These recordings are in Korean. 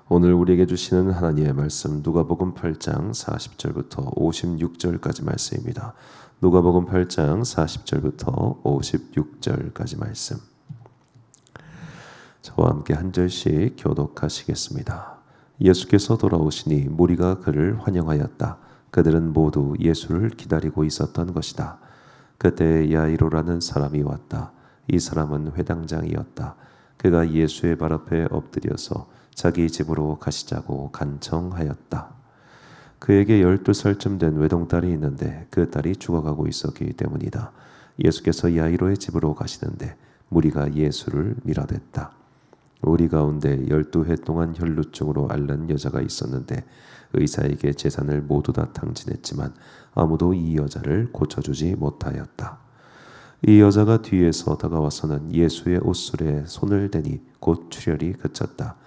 오늘 우리에게 주시는 하나님의 말씀 누가복음 8장 40절부터 56절까지 말씀입니다. 누가복음 8장 40절부터 56절까지 말씀. 저와 함께 한 절씩 교독하시겠습니다. 예수께서 돌아오시니 무리가 그를 환영하였다. 그들은 모두 예수를 기다리고 있었던 것이다. 그때 야이로라는 사람이 왔다. 이 사람은 회당장이었다. 그가 예수의 발 앞에 엎드려서 자기 집으로 가시자고 간청하였다. 그에게 12살쯤 된 외동딸이 있는데 그 딸이 죽어가고 있었기 때문이다. 예수께서 야이로의 집으로 가시는데 무리가 예수를 밀어댔다. 우리 가운데 12해 동안 혈루증으로 앓는 여자가 있었는데 의사에게 재산을 모두 다 탕진했지만 아무도 이 여자를 고쳐주지 못하였다. 이 여자가 뒤에서 다가와서는 예수의 옷술에 손을 대니 곧 출혈이 그쳤다.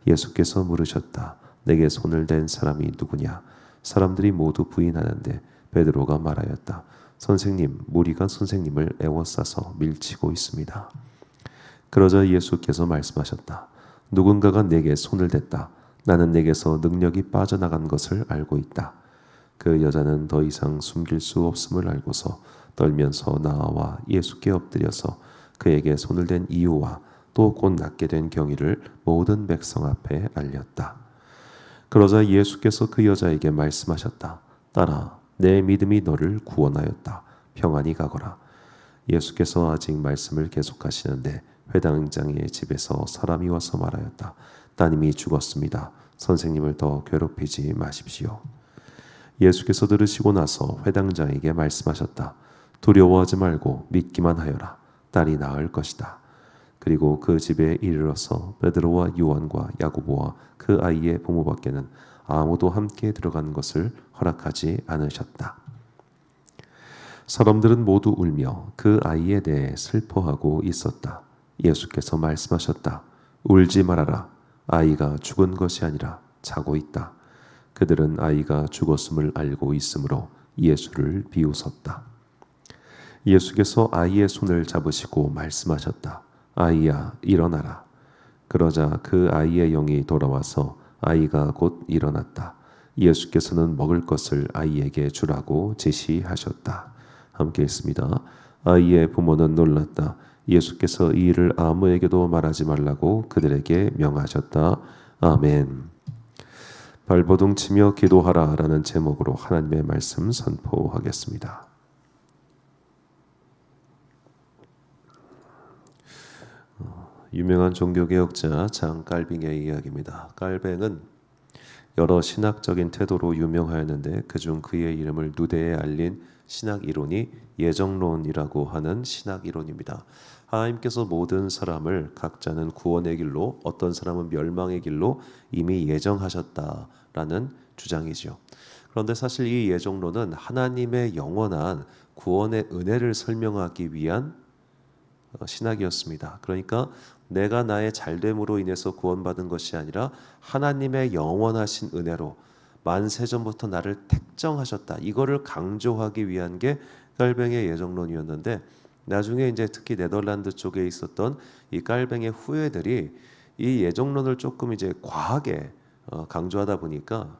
예수께서 물으셨다. 내게 손을 댄 사람이 누구냐? 사람들이 모두 부인하는데 베드로가 말하였다. 선생님, 무리가 선생님을 애워싸서 밀치고 있습니다. 그러자 예수께서 말씀하셨다. 누군가가 내게 손을 댔다. 나는 내게서 능력이 빠져나간 것을 알고 있다. 그 여자는 더 이상 숨길 수 없음을 알고서 떨면서 나와 예수께 엎드려서 그에게 손을 댄 이유와 또 곧 낫게 된 경위를 모든 백성 앞에 알렸다. 그러자 예수께서 그 여자에게 말씀하셨다. 딸아, 내 믿음이 너를 구원하였다. 평안히 가거라. 예수께서 아직 말씀을 계속하시는데 회당장의 집에서 사람이 와서 말하였다. 따님이 죽었습니다. 선생님을 더 괴롭히지 마십시오. 예수께서 들으시고 나서 회당장에게 말씀하셨다. 두려워하지 말고 믿기만 하여라. 딸이 나을 것이다. 그리고 그 집에 이르러서 베드로와 요한과 야고보와 그 아이의 부모밖에는 아무도 함께 들어간 것을 허락하지 않으셨다. 사람들은 모두 울며 그 아이에 대해 슬퍼하고 있었다. 예수께서 말씀하셨다. 울지 말아라. 아이가 죽은 것이 아니라 자고 있다. 그들은 아이가 죽었음을 알고 있으므로 예수를 비웃었다. 예수께서 아이의 손을 잡으시고 말씀하셨다. 아이야, 일어나라. 그러자 그 아이의 영이 돌아와서 아이가 곧 일어났다. 예수께서는 먹을 것을 아이에게 주라고 지시하셨다. 함께 있습니다. 아이의 부모는 놀랐다. 예수께서 이 일을 아무에게도 말하지 말라고 그들에게 명하셨다. 아멘. 발버둥 치며 기도하라 라는 제목으로 하나님의 말씀 선포하겠습니다. 유명한 종교개혁자 장 깔빙의 이야기입니다. 깔뱅은 여러 신학적인 태도로 유명하였는데 그중 그의 이름을 누대에 알린 신학 이론이 예정론이라고 하는 신학 이론입니다. 하나님께서 모든 사람을 각자는 구원의 길로 어떤 사람은 멸망의 길로 이미 예정하셨다라는 주장이죠. 그런데 사실 이 예정론은 하나님의 영원한 구원의 은혜를 설명하기 위한 신학이었습니다. 그러니까 내가 나의 잘됨으로 인해서 구원받은 것이 아니라 하나님의 영원하신 은혜로 만세전부터 나를 택정하셨다. 이거를 강조하기 위한 게 깔뱅의 예정론이었는데 나중에 이제 특히 네덜란드 쪽에 있었던 이 깔뱅의 후예들이 이 예정론을 조금 이제 과하게 강조하다 보니까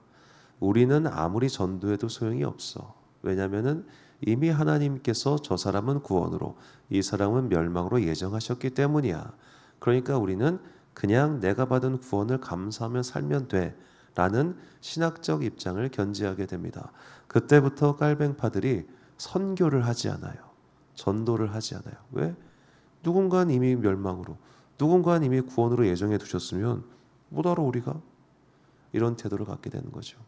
우리는 아무리 전도해도 소용이 없어. 왜냐하면은 이미 하나님께서 저 사람은 구원으로 이 사람은 멸망으로 예정하셨기 때문이야. 그러니까 우리는 그냥 내가 받은 구원을 감사하며 살면 돼 라는 신학적 입장을 견지하게 됩니다. 그때부터 깔뱅파들이 선교를 하지 않아요. 전도를 하지 않아요. 왜? 누군가는 이미 멸망으로 누군가는 이미 구원으로 예정해 두셨으면 뭐하러 우리가 이런 태도를 갖게 되는 거죠.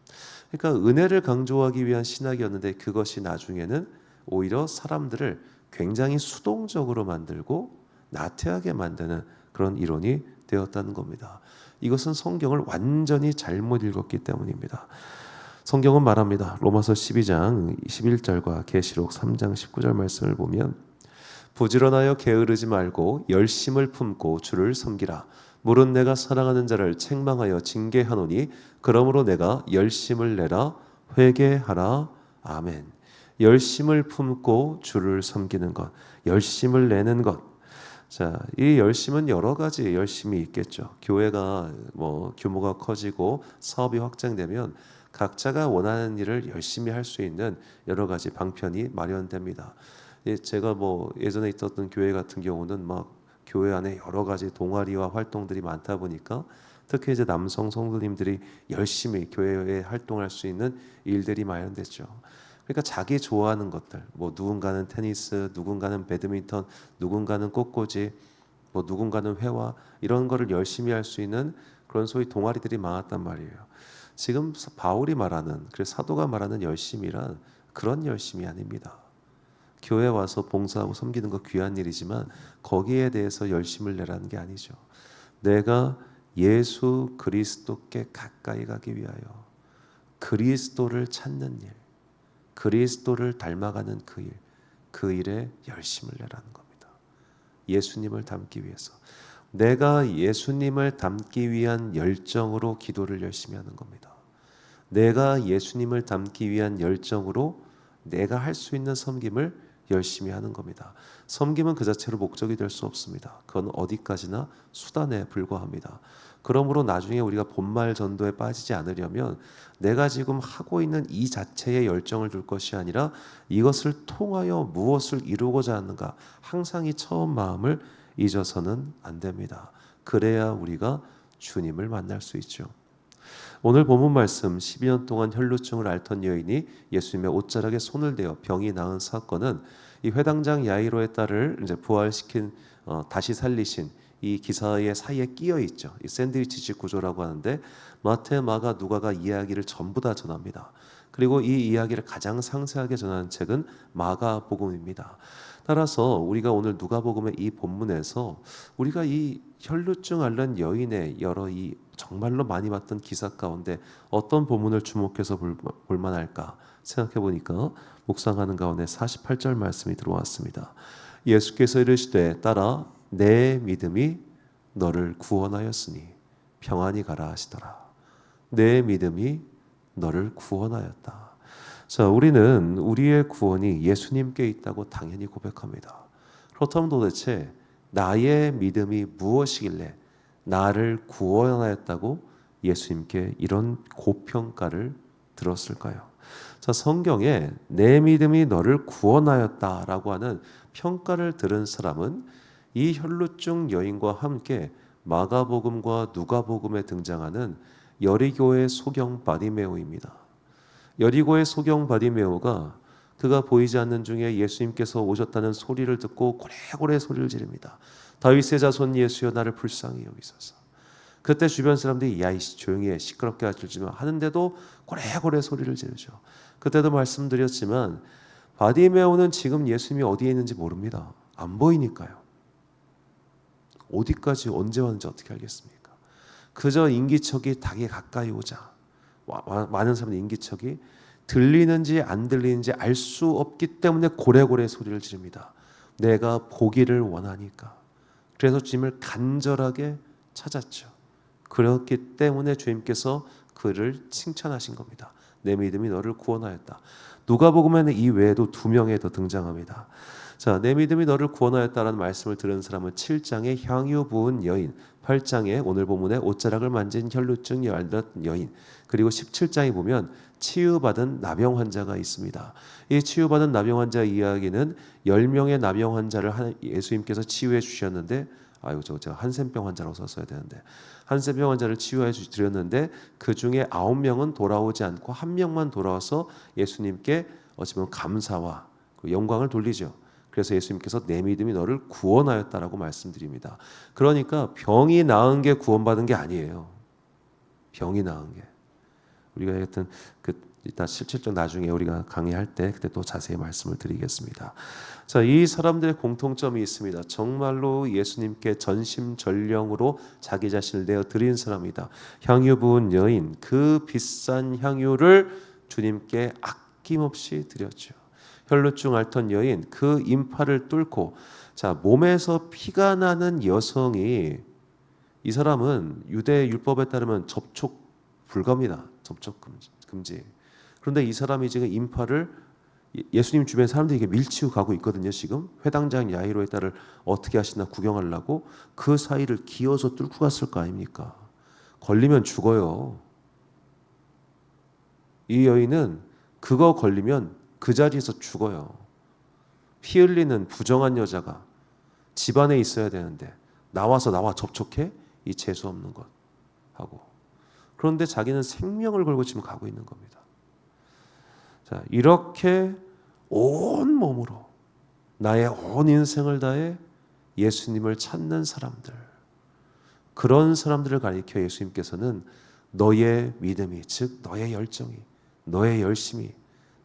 그러니까 은혜를 강조하기 위한 신학이었는데 그것이 나중에는 오히려 사람들을 굉장히 수동적으로 만들고 나태하게 만드는 그런 이론이 되었다는 겁니다. 이것은 성경을 완전히 잘못 읽었기 때문입니다. 성경은 말합니다. 로마서 12장 21절과 계시록 3장 19절 말씀을 보면 부지런하여 게으르지 말고 열심을 품고 주를 섬기라. 물은 내가 사랑하는 자를 책망하여 징계하노니 그러므로 내가 열심을 내라 회개하라. 아멘. 열심을 품고 주를 섬기는 것, 열심을 내는 것. 자, 이 열심은 여러 가지 열심이 있겠죠. 교회가 뭐 규모가 커지고 사업이 확장되면 각자가 원하는 일을 열심히 할 수 있는 여러 가지 방편이 마련됩니다. 제가 뭐 예전에 있었던 교회 같은 경우는 막 교회 안에 여러 가지 동아리와 활동들이 많다 보니까 특히 이제 남성 성도님들이 열심히 교회에 활동할 수 있는 일들이 마련됐죠. 그러니까 자기 좋아하는 것들, 뭐 누군가는 테니스, 누군가는 배드민턴, 누군가는 꽃꽂이, 뭐 누군가는 회화 이런 거를 열심히 할 수 있는 그런 소위 동아리들이 많았단 말이에요. 지금 바울이 말하는, 그래서 사도가 말하는 열심이란 그런 열심이 아닙니다. 교회 와서 봉사하고 섬기는 거 귀한 일이지만 거기에 대해서 열심을 내라는 게 아니죠. 내가 예수 그리스도께 가까이 가기 위하여 그리스도를 찾는 일, 그리스도를 닮아가는 그 일에 열심을 내라는 겁니다. 예수님을 닮기 위해서. 내가 예수님을 닮기 위한 열정으로 기도를 열심히 하는 겁니다. 내가 예수님을 닮기 위한 열정으로 내가 할 수 있는 섬김을 열심히 하는 겁니다. 섬김은 그 자체로 목적이 될 수 없습니다. 그건 어디까지나 수단에 불과합니다. 그러므로 나중에 우리가 본말 전도에 빠지지 않으려면 내가 지금 하고 있는 이 자체에 열정을 둘 것이 아니라 이것을 통하여 무엇을 이루고자 하는가, 항상 이 처음 마음을 잊어서는 안 됩니다. 그래야 우리가 주님을 만날 수 있죠. 오늘 본문 말씀 12년 동안 혈루증을 앓던 여인이 예수님의 옷자락에 손을 대어 병이 나은 사건은 이 회당장 야이로의 딸을 이제 부활시킨 다시 살리신 이 기사의 사이에 끼어 있죠. 이 샌드위치식 구조라고 하는데 마태, 마가, 누가가 이야기를 전부 다 전합니다. 그리고 이 이야기를 가장 상세하게 전하는 책은 마가복음입니다. 따라서 우리가 오늘 누가복음의 이 본문에서 우리가 이 혈루증 앓는 여인의 여러 이 정말로 많이 봤던 기사 가운데 어떤 본문을 주목해서 볼 만할까 생각해 보니까 묵상하는 가운데 48절 말씀이 들어왔습니다. 예수께서 이르시되 딸아 내 믿음이 너를 구원하였으니 평안히 가라 하시더라. 내 믿음이 너를 구원하였다. 자, 우리는 우리의 구원이 예수님께 있다고 당연히 고백합니다. 그렇다면 도대체 나의 믿음이 무엇이길래 나를 구원하였다고 예수님께 이런 고평가를 들었을까요? 자, 성경에 내 믿음이 너를 구원하였다라고 하는 평가를 들은 사람은 이 혈루증 여인과 함께 마가복음과 누가복음에 등장하는 여리고의 소경 바디메오입니다. 여리고의 소경 바디메오가 그가 보이지 않는 중에 예수님께서 오셨다는 소리를 듣고 고래고래 소리를 지릅니다. 다윗의 자손 예수여 나를 불쌍히 여기소서. 그때 주변 사람들이 야 이씨 조용히 해 시끄럽게 하지 마 하는데도 고래고래 소리를 지르죠. 그때도 말씀드렸지만 바디메오는 지금 예수님이 어디에 있는지 모릅니다. 안 보이니까요. 어디까지 언제 왔는지 어떻게 알겠습니까? 그저 인기척이 닭에 가까이 오자 많은 사람들이 인기척이 들리는지 안 들리는지 알 수 없기 때문에 고래고래 소리를 지릅니다. 내가 보기를 원하니까. 그래서 주님을 간절하게 찾았죠. 그렇기 때문에 주님께서 그를 칭찬하신 겁니다. 내 믿음이 너를 구원하였다. 누가복음에는 이 외에도 2명이 더 등장합니다. 자, 내 믿음이 너를 구원하였다라는 말씀을 들은 사람은 7장의 향유 부은 여인, 8장에 오늘 본문에 옷자락을 만진 혈루증 여인, 그리고 17장에 보면 치유받은 나병 환자가 있습니다. 이 치유받은 나병 환자 이야기는 10명의 나병 환자를 예수님께서 치유해 주셨는데 제가 한센병 환자라고 썼어야 되는데 한센병 환자를 치유해 드렸는데 그 중에 9명은 돌아오지 않고 1명만 돌아와서 예수님께 어찌보면 감사와 영광을 돌리죠. 그래서 예수님께서 내 믿음이 너를 구원하였다라고 말씀드립니다. 그러니까 병이 나은 게 구원받은 게 아니에요. 병이 나은 게. 우리가 하여튼 이따 실질적 나중에 우리가 강의할 때 그때 또 자세히 말씀을 드리겠습니다. 자, 이 사람들의 공통점이 있습니다. 정말로 예수님께 전심전령으로 자기 자신을 내어 드린 사람이다. 향유 부은 여인, 그 비싼 향유를 주님께 아낌없이 드렸죠. 혈루증 앓던 여인, 그 인파를 뚫고 자, 몸에서 피가 나는 여성이 이 사람은 유대 율법에 따르면 접촉 불가입니다. 접촉 금지. 그런데 이 사람이 지금 인파를 예수님 주변에 사람들이 이게 밀치고 가고 있거든요. 지금 회당장 야이로의 딸을 어떻게 하시나 구경하려고 그 사이를 기어서 뚫고 갔을 거 아닙니까? 걸리면 죽어요. 이 여인은 그거 걸리면 그 자리에서 죽어요. 피 흘리는 부정한 여자가 집안에 있어야 되는데 나와 접촉해? 이 재수 없는 것 하고. 그런데 자기는 생명을 걸고 지금 가고 있는 겁니다. 자, 이렇게 온 몸으로 나의 온 인생을 다해 예수님을 찾는 사람들, 그런 사람들을 가리켜 예수님께서는 너의 믿음이, 즉 너의 열정이, 너의 열심이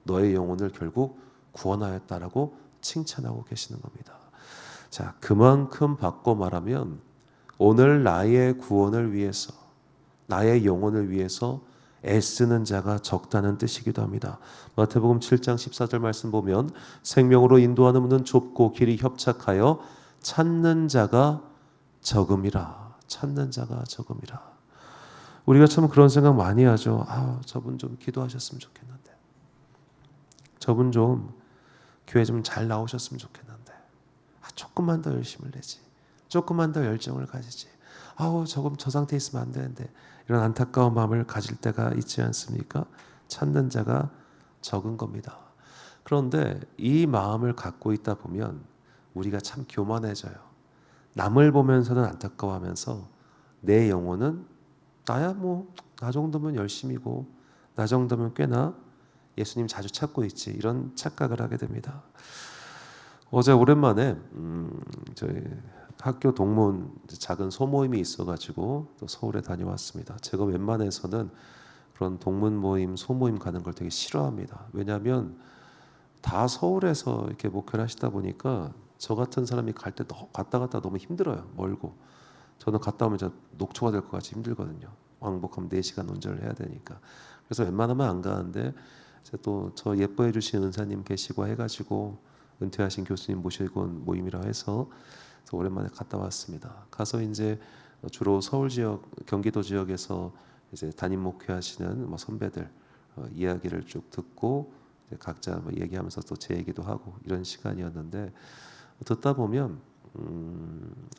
너의 영혼을 결국 구원하였다라고 칭찬하고 계시는 겁니다. 자, 그만큼 바꿔 말하면 오늘 나의 구원을 위해서, 나의 영혼을 위해서 애쓰는 자가 적다는 뜻이기도 합니다. 마태복음 7장 14절 말씀 보면 생명으로 인도하는 문은 좁고 길이 협착하여 찾는 자가 적음이라. 찾는 자가 적음이라. 우리가 참 그런 생각 많이 하죠. 저분 좀 기도하셨으면 좋겠는데, 저분 좀 교회 좀 잘 나오셨으면 좋겠는데, 조금만 더 열심을 내지, 조금만 더 열정을 가지지, 조금 저 상태에 있으면 안 되는데, 이런 안타까운 마음을 가질 때가 있지 않습니까? 찾는 자가 적은 겁니다. 그런데 이 마음을 갖고 있다 보면 우리가 참 교만해져요. 남을 보면서는 안타까워하면서 내 영혼은 나야 나 정도면 열심이고 나 정도면 꽤나 예수님 자주 찾고 있지, 이런 착각을 하게 됩니다. 어제 오랜만에 저희 학교 동문 작은 소모임이 있어가지고 또 서울에 다녀왔습니다. 제가 웬만해서는 그런 동문 모임, 소모임 가는 걸 되게 싫어합니다. 왜냐하면 다 서울에서 이렇게 목회를 하시다 보니까 저 같은 사람이 갈 때 갔다 갔다 너무 힘들어요. 멀고. 저는 갔다 오면 녹초가 될 것 같이 힘들거든요. 왕복하면 4시간 운전을 해야 되니까. 그래서 웬만하면 안 가는데 또 저 예뻐해 주신 은사님 계시고 해가지고 은퇴하신 교수님 모시고 온 모임이라 해서 오랜만에 갔다 왔습니다. 가서 이제 주로 서울 지역, 경기도 지역에서 이제 담임 목회하시는 선배들 이야기를 쭉 듣고 각자 얘기하면서 또 제 얘기도 하고 이런 시간이었는데, 듣다 보면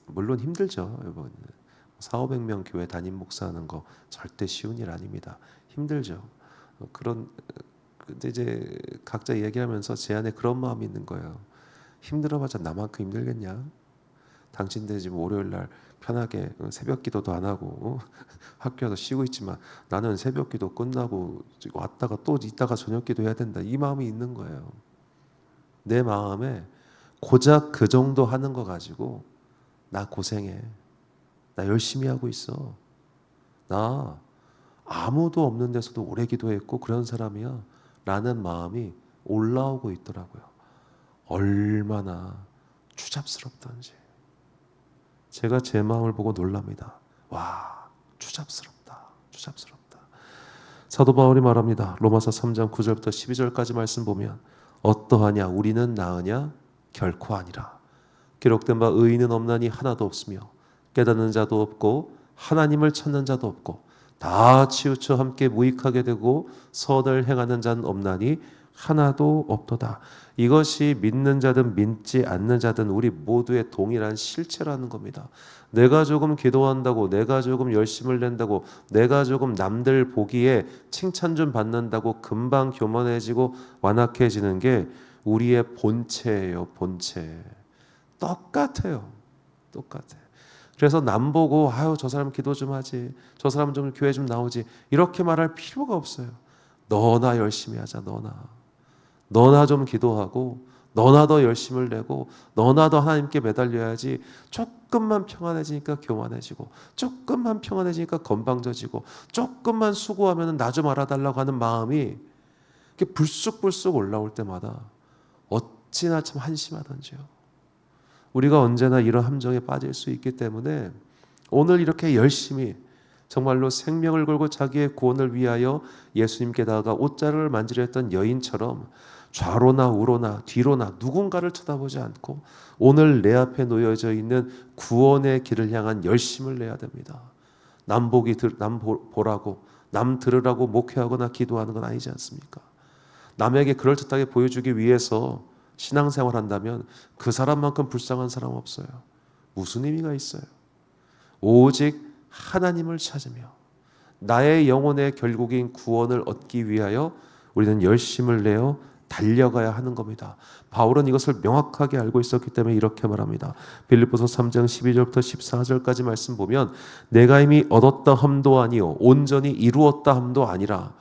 물론 힘들죠. 여러분 4,500명 교회 담임 목사하는 거 절대 쉬운 일 아닙니다. 힘들죠. 근데 이제 각자 얘기하면서 제 안에 그런 마음이 있는 거예요. 힘들어봤자 나만큼 힘들겠냐? 당신들 지금 월요일 날 편하게 새벽 기도도 안 하고 학교에서 쉬고 있지만 나는 새벽 기도 끝나고 왔다가 또 이따가 저녁 기도 해야 된다, 이 마음이 있는 거예요. 내 마음에 고작 그 정도 하는 거 가지고 나 고생해, 나 열심히 하고 있어, 나 아무도 없는 데서도 오래 기도했고 그런 사람이야 라는 마음이 올라오고 있더라고요. 얼마나 추잡스럽던지. 제가 제 마음을 보고 놀랍니다. 와, 추잡스럽다. 사도 바울이 말합니다. 로마서 3장 9절부터 12절까지 말씀 보면 어떠하냐 우리는 나으냐 결코 아니라. 기록된 바 의인은 없나니 하나도 없으며 깨닫는 자도 없고 하나님을 찾는 자도 없고 다 치우쳐 함께 무익하게 되고 선을 행하는 자는 없나니 하나도 없도다. 이것이 믿는 자든 믿지 않는 자든 우리 모두의 동일한 실체라는 겁니다. 내가 조금 기도한다고, 내가 조금 열심을 낸다고, 내가 조금 남들 보기에 칭찬 좀 받는다고 금방 교만해지고 완악해지는 게 우리의 본체예요. 본체. 똑같아요. 그래서 남 보고 저 사람 기도 좀 하지, 저 사람 좀 교회 좀 나오지, 이렇게 말할 필요가 없어요. 너나 열심히 하자. 너나 좀 기도하고 너나 더 열심을 내고 너나 더 하나님께 매달려야지. 조금만 평안해지니까 교만해지고, 조금만 평안해지니까 건방져지고, 조금만 수고하면 나 좀 알아달라고 하는 마음이 이렇게 불쑥불쑥 올라올 때마다 어찌나 참 한심하던지요. 우리가 언제나 이런 함정에 빠질 수 있기 때문에 오늘 이렇게 열심히 정말로 생명을 걸고 자기의 구원을 위하여 예수님께 다가가 옷자락을 만지려 했던 여인처럼 좌로나 우로나 뒤로나 누군가를 쳐다보지 않고 오늘 내 앞에 놓여져 있는 구원의 길을 향한 열심을 내야 됩니다. 남 보라고, 남 들으라고 목회하거나 기도하는 건 아니지 않습니까? 남에게 그럴듯하게 보여주기 위해서 신앙생활 한다면 그 사람만큼 불쌍한 사람 없어요. 무슨 의미가 있어요? 오직 하나님을 찾으며 나의 영혼의 결국인 구원을 얻기 위하여 우리는 열심을 내어 달려가야 하는 겁니다. 바울은 이것을 명확하게 알고 있었기 때문에 이렇게 말합니다. 빌립보서 3장 12절부터 14절까지 말씀 보면 내가 이미 얻었다 함도 아니요 온전히 이루었다 함도 아니라,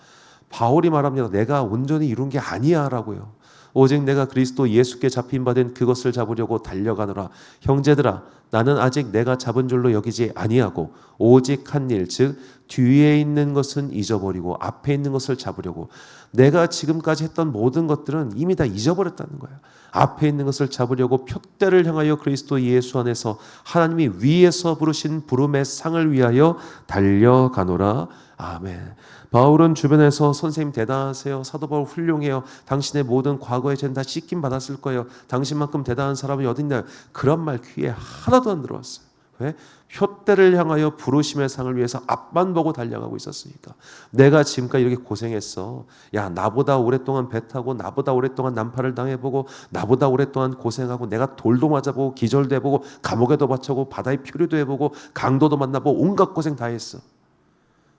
바울이 말합니다. 내가 온전히 이룬 게 아니야 라고요. 오직 내가 그리스도 예수께 잡힌 바 된 그것을 잡으려고 달려가노라. 형제들아, 나는 아직 내가 잡은 줄로 여기지 아니하고 오직 한 일, 즉 뒤에 있는 것은 잊어버리고 앞에 있는 것을 잡으려고. 내가 지금까지 했던 모든 것들은 이미 다 잊어버렸다는 거예요. 앞에 있는 것을 잡으려고 표대를 향하여 그리스도 예수 안에서 하나님이 위에서 부르신 부름의 상을 위하여 달려가노라. 아멘. 바울은 주변에서 선생님 대단하세요, 사도 바울 훌륭해요, 당신의 모든 과거의 죄는 다 씻김 받았을 거예요, 당신만큼 대단한 사람이 어딨나요? 그런 말 귀에 하나도 안 들어왔어요. 왜? 표대를 향하여 부르심의 상을 위해서 앞만 보고 달려가고 있었으니까. 내가 지금까지 이렇게 고생했어. 야, 나보다 오랫동안 배 타고 나보다 오랫동안 난파를 당해보고 나보다 오랫동안 고생하고 내가 돌도 맞아보고 기절도 해보고 감옥에도 바쳐보고 바다의 표류도 해보고 강도도 만나보고 온갖 고생 다 했어.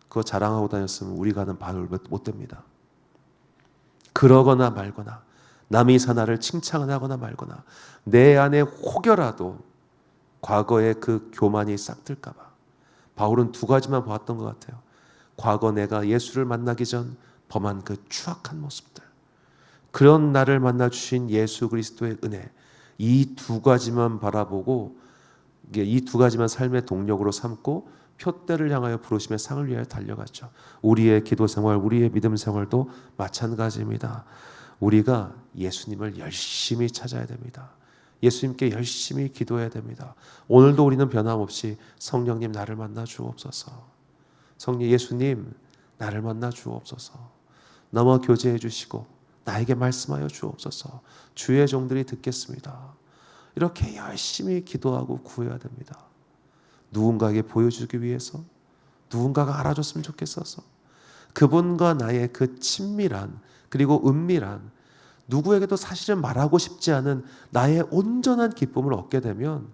그거 자랑하고 다녔으면 우리가 하는 바울 못 됩니다. 그러거나 말거나 남이 사나를 칭찬하거나 말거나 내 안에 혹여라도 과거의 그 교만이 싹틀까 봐 바울은 두 가지만 보았던 것 같아요. 과거 내가 예수를 만나기 전 범한 그 추악한 모습들, 그런 나를 만나 주신 예수 그리스도의 은혜, 이 두 가지만 바라보고 이 두 가지만 삶의 동력으로 삼고 표대를 향하여 부르심의 상을 위하여 달려갔죠. 우리의 기도 생활, 우리의 믿음 생활도 마찬가지입니다. 우리가 예수님을 열심히 찾아야 됩니다. 예수님께 열심히 기도해야 됩니다. 오늘도 우리는 변함없이 성령님 나를 만나 주옵소서, 성령 예수님 나를 만나 주옵소서, 나와 교제해 주시고 나에게 말씀하여 주옵소서, 주의 종들이 듣겠습니다. 이렇게 열심히 기도하고 구해야 됩니다. 누군가에게 보여주기 위해서, 누군가가 알아줬으면 좋겠어서, 그분과 나의 그 친밀한 그리고 은밀한, 누구에게도 사실은 말하고 싶지 않은 나의 온전한 기쁨을 얻게 되면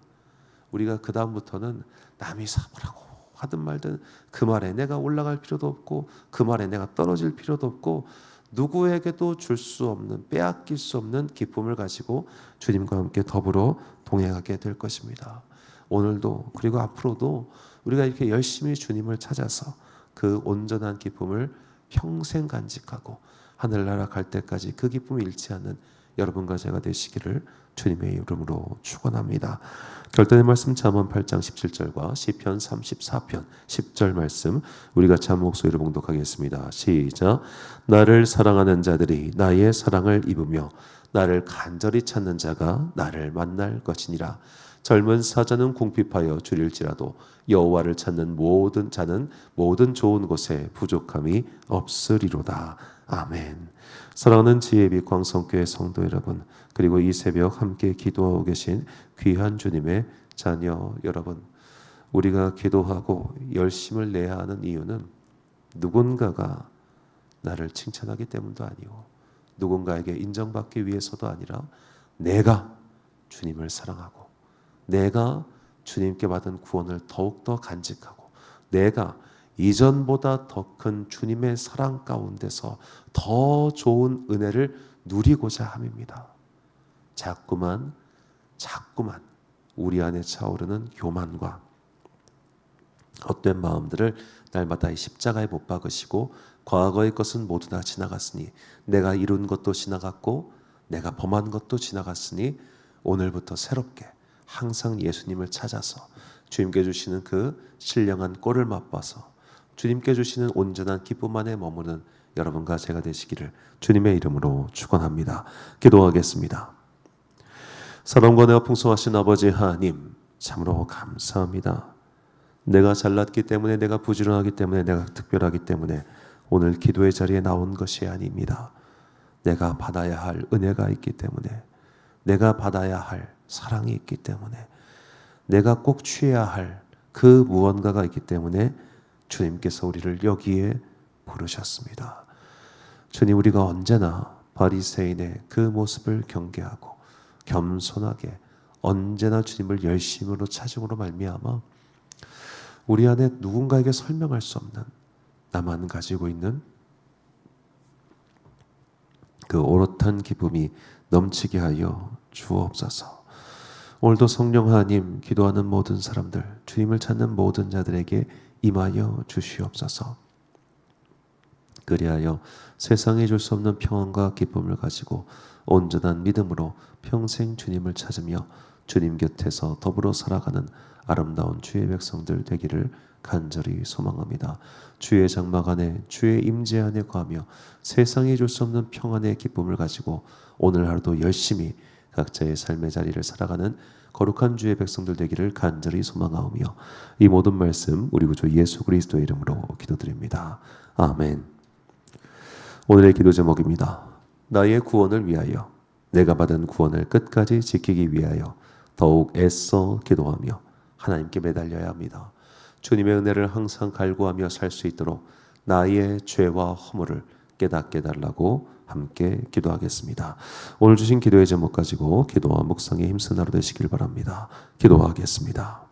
우리가 그 다음부터는 남이 뭐라고 하든 말든 그 말에 내가 올라갈 필요도 없고 그 말에 내가 떨어질 필요도 없고 누구에게도 줄 수 없는, 빼앗길 수 없는 기쁨을 가지고 주님과 함께 더불어 동행하게 될 것입니다. 오늘도 그리고 앞으로도 우리가 이렇게 열심히 주님을 찾아서 그 온전한 기쁨을 평생 간직하고 하늘나라 갈 때까지 그 기쁨을 잃지 않는 여러분과 제가 되시기를 주님의 이름으로 축원합니다. 결단의 말씀 잠언 8장 17절과 시편 34편 10절 말씀 우리 같이 한 목소리로 봉독하겠습니다. 시작. 나를 사랑하는 자들이 나의 사랑을 입으며 나를 간절히 찾는 자가 나를 만날 것이니라. 젊은 사자는 궁핍하여 줄일지라도 여호와를 찾는 모든 자는 모든 좋은 곳에 부족함이 없으리로다. 아멘. 사랑하는 지혜빛 광성교회 성도 여러분, 그리고 이 새벽 함께 기도하고 계신 귀한 주님의 자녀 여러분, 우리가 기도하고 열심을 내야 하는 이유는 누군가가 나를 칭찬하기 때문도 아니고 누군가에게 인정받기 위해서도 아니라 내가 주님을 사랑하고 내가 주님께 받은 구원을 더욱더 간직하고 내가 이전보다 더 큰 주님의 사랑 가운데서 더 좋은 은혜를 누리고자 함입니다. 자꾸만 우리 안에 차오르는 교만과 헛된 마음들을 날마다 이 십자가에 못 박으시고 과거의 것은 모두 다 지나갔으니 내가 이룬 것도 지나갔고 내가 범한 것도 지나갔으니 오늘부터 새롭게 항상 예수님을 찾아서 주님께 주시는 그 신령한 꼴을 맛봐서 주님께 주시는 온전한 기쁨 안에 머무는 여러분과 제가 되시기를 주님의 이름으로 축원합니다. 기도하겠습니다. 사랑과 은혜가 풍성하신 아버지 하나님, 참으로 감사합니다. 내가 잘났기 때문에, 내가 부지런하기 때문에, 내가 특별하기 때문에 오늘 기도의 자리에 나온 것이 아닙니다. 내가 받아야 할 은혜가 있기 때문에, 내가 받아야 할 사랑이 있기 때문에, 내가 꼭 취해야 할 그 무언가가 있기 때문에 주님께서 우리를 여기에 부르셨습니다. 주님, 우리가 언제나 바리새인의 그 모습을 경계하고 겸손하게 언제나 주님을 열심으로 찾음으로 말미암아 우리 안에 누군가에게 설명할 수 없는 나만 가지고 있는 그 오롯한 기쁨이 넘치게 하여 주옵소서. 오늘도 성령 하나님, 기도하는 모든 사람들, 주님을 찾는 모든 자들에게 임하여 주시옵소서. 그리하여 세상에 줄 수 없는 평안과 기쁨을 가지고 온전한 믿음으로 평생 주님을 찾으며 주님 곁에서 더불어 살아가는 아름다운 주의 백성들 되기를 간절히 소망합니다. 주의 장막 안에, 주의 임재 안에 거하며 세상에 줄 수 없는 평안의 기쁨을 가지고 오늘 하루도 열심히 각자의 삶의 자리를 살아가는 거룩한 주의 백성들 되기를 간절히 소망하오며 이 모든 말씀 우리 구주 예수 그리스도의 이름으로 기도드립니다. 아멘. 오늘의 기도 제목입니다. 나의 구원을 위하여, 내가 받은 구원을 끝까지 지키기 위하여 더욱 애써 기도하며 하나님께 매달려야 합니다. 주님의 은혜를 항상 갈구하며 살 수 있도록 나의 죄와 허물을 깨닫게 달라고 함께 기도하겠습니다. 오늘 주신 기도의 제목 가지고 기도와 묵상에 힘쓰는 하루 되시길 바랍니다. 기도하겠습니다.